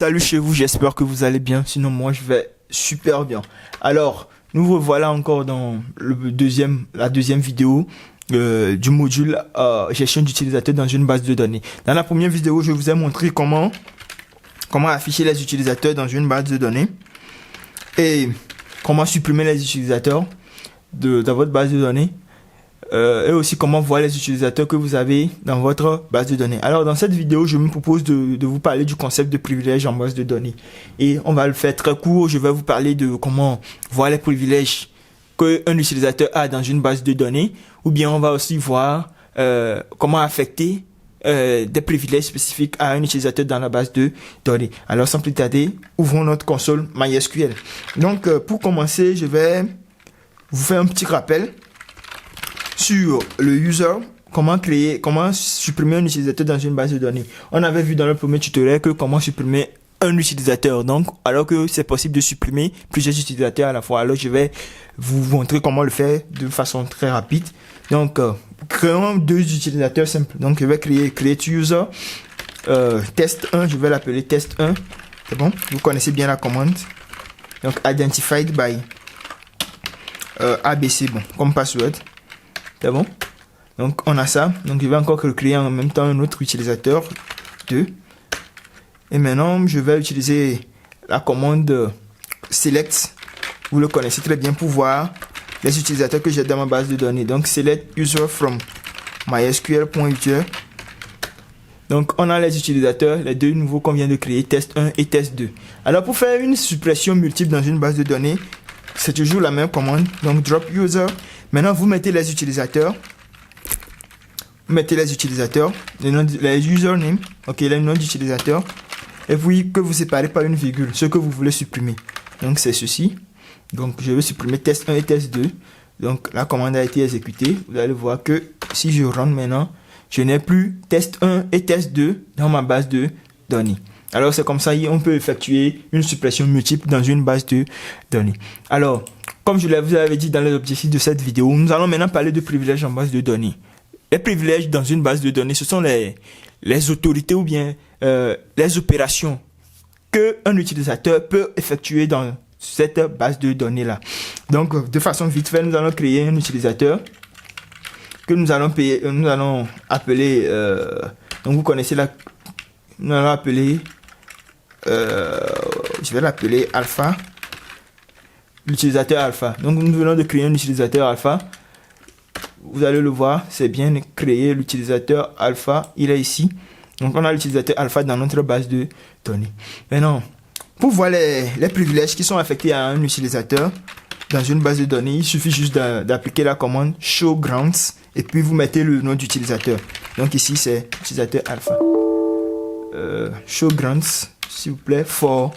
Salut chez vous, j'espère que vous allez bien. Sinon, moi, je vais super bien. Alors, nous revoilà encore dans la deuxième vidéo du module gestion d'utilisateurs dans une base de données. Dans la première vidéo, je vous ai montré comment afficher les utilisateurs dans une base de données et comment supprimer les utilisateurs dans votre base de données. Et aussi comment voir les utilisateurs que vous avez dans votre base de données. Alors dans cette vidéo, je me propose de vous parler du concept de privilège en base de données. Et on va le faire très court. Je vais vous parler de comment voir les privilèges qu'un utilisateur a dans une base de données. Ou bien on va aussi voir comment affecter des privilèges spécifiques à un utilisateur dans la base de données. Alors sans plus tarder, ouvrons notre console MySQL. Donc pour commencer, je vais vous faire un petit rappel sur le user, comment supprimer un utilisateur dans une base de données. On avait vu dans le premier tutoriel que comment supprimer un utilisateur, donc alors que c'est possible de supprimer plusieurs utilisateurs à la fois. Alors je vais vous montrer comment le faire de façon très rapide. Donc créons deux utilisateurs simples. Donc je vais créer create user test1, je vais l'appeler test1. C'est bon, vous connaissez bien la commande. Donc identified by ABC, bon, comme password. C'est bon, donc on a ça. Donc je vais encore créer en même temps un autre utilisateur 2. Et maintenant je vais utiliser la commande select, vous le connaissez très bien, pour voir les utilisateurs que j'ai dans ma base de données. Donc select user from mysql.user. Donc on a les utilisateurs, les deux nouveaux qu'on vient de créer, test1 et test2. Alors pour faire une suppression multiple dans une base de données, c'est toujours la même commande. Donc drop user. Maintenant, vous mettez les utilisateurs. Vous mettez les utilisateurs, les username, ok, le nom d'utilisateur. Et puis que vous séparez par une virgule, ce que vous voulez supprimer. Donc c'est ceci. Donc je vais supprimer test1 et test2. Donc la commande a été exécutée. Vous allez voir que si je rentre maintenant, je n'ai plus test1 et test2 dans ma base de données. Alors c'est comme ça on peut effectuer une suppression multiple dans une base de données. Alors, comme je vous avais dit dans les objectifs de cette vidéo, nous allons maintenant parler de privilèges en base de données. Les privilèges dans une base de données, ce sont les autorités ou bien les opérations qu'un utilisateur peut effectuer dans cette base de données là. Donc de façon vite fait, nous allons créer un utilisateur que nous allons appeler, donc vous connaissez nous allons appeler, je vais l'appeler alpha. L'utilisateur alpha. Donc nous venons de créer un utilisateur alpha. Vous allez le voir, c'est bien créé l'utilisateur alpha. Il est ici. Donc on a l'utilisateur alpha dans notre base de données. Maintenant, pour voir les privilèges qui sont affectés à un utilisateur dans une base de données, il suffit juste d'appliquer la commande show grounds et puis vous mettez le nom d'utilisateur. Donc ici c'est utilisateur alpha. Show grounds, s'il vous plaît, for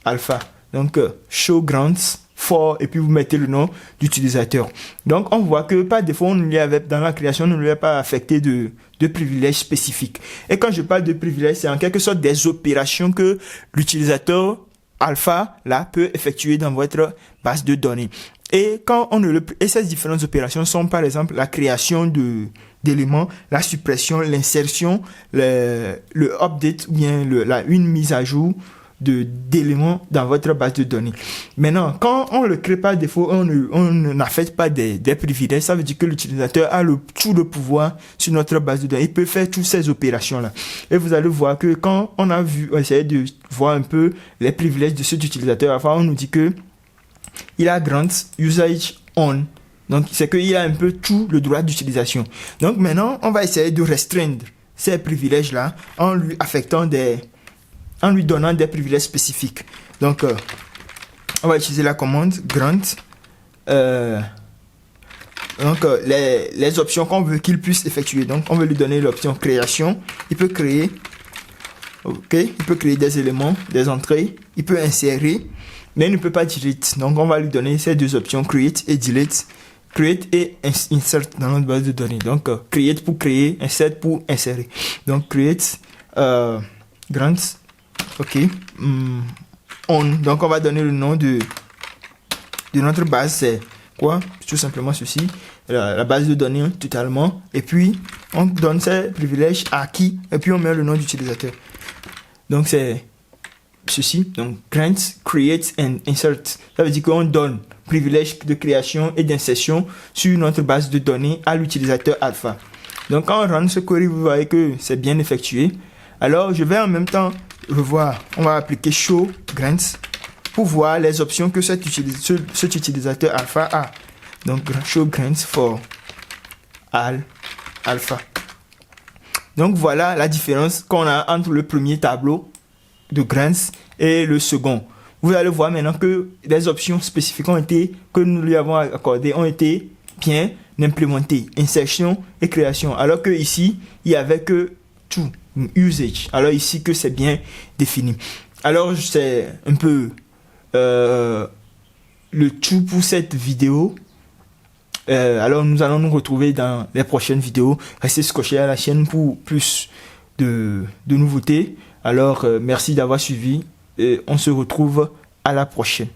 alpha. Donc show grounds for et puis vous mettez le nom d'utilisateur. Donc on voit que par défaut dans la création on ne lui a pas affecté de privilèges spécifiques. Et quand je parle de privilèges, c'est en quelque sorte des opérations que l'utilisateur alpha là peut effectuer dans votre base de données. Et ces différentes opérations sont par exemple la création d'éléments, la suppression, l'insertion, le update ou bien une mise à jour d'éléments dans votre base de données. Maintenant, quand on le crée par défaut, on n'affecte pas des privilèges, ça veut dire que l'utilisateur a tout le pouvoir sur notre base de données. Il peut faire toutes ces opérations-là. Et vous allez voir que quand on a essayé de voir un peu les privilèges de cet utilisateur, enfin, on nous dit que il a grant usage on. Donc, c'est qu'il a un peu tout le droit d'utilisation. Donc, maintenant, on va essayer de restreindre ces privilèges-là en lui en lui donnant des privilèges spécifiques. Donc, on va utiliser la commande grant. Les options qu'on veut qu'il puisse effectuer. Donc, on veut lui donner l'option création. Il peut créer. Ok, il peut créer des éléments, des entrées. Il peut insérer, mais il ne peut pas delete. Donc, on va lui donner ces deux options, create et delete. Create et insert dans notre base de données. Donc, create pour créer, insert pour insérer. Donc, create grant. Ok, on. Donc on va donner le nom de notre base, c'est quoi? Tout simplement ceci, la base de données totalement. Et puis on donne ces privilèges à qui? Et puis on met le nom d'utilisateur. Donc c'est ceci. Donc grant, create and insert. Ça veut dire qu'on donne privilège de création et d'insertion sur notre base de données à l'utilisateur alpha. Donc quand on run ce query, vous voyez que c'est bien effectué. Alors je vais en même temps revoir. On va appliquer show grants pour voir les options que cet utilisateur alpha a. Donc show grants for alpha. Donc voilà la différence qu'on a entre le premier tableau de grants et le second. Vous allez voir maintenant que les options spécifiques que nous lui avons accordées ont été bien implémentées. Insertion et création. Alors que ici, il n'y avait que tout. Usage. Alors ici que c'est bien défini. Alors c'est un peu le tout pour cette vidéo. Alors nous allons nous retrouver dans les prochaines vidéos. Restez scotchés à la chaîne pour plus de nouveautés. Alors merci d'avoir suivi et on se retrouve à la prochaine.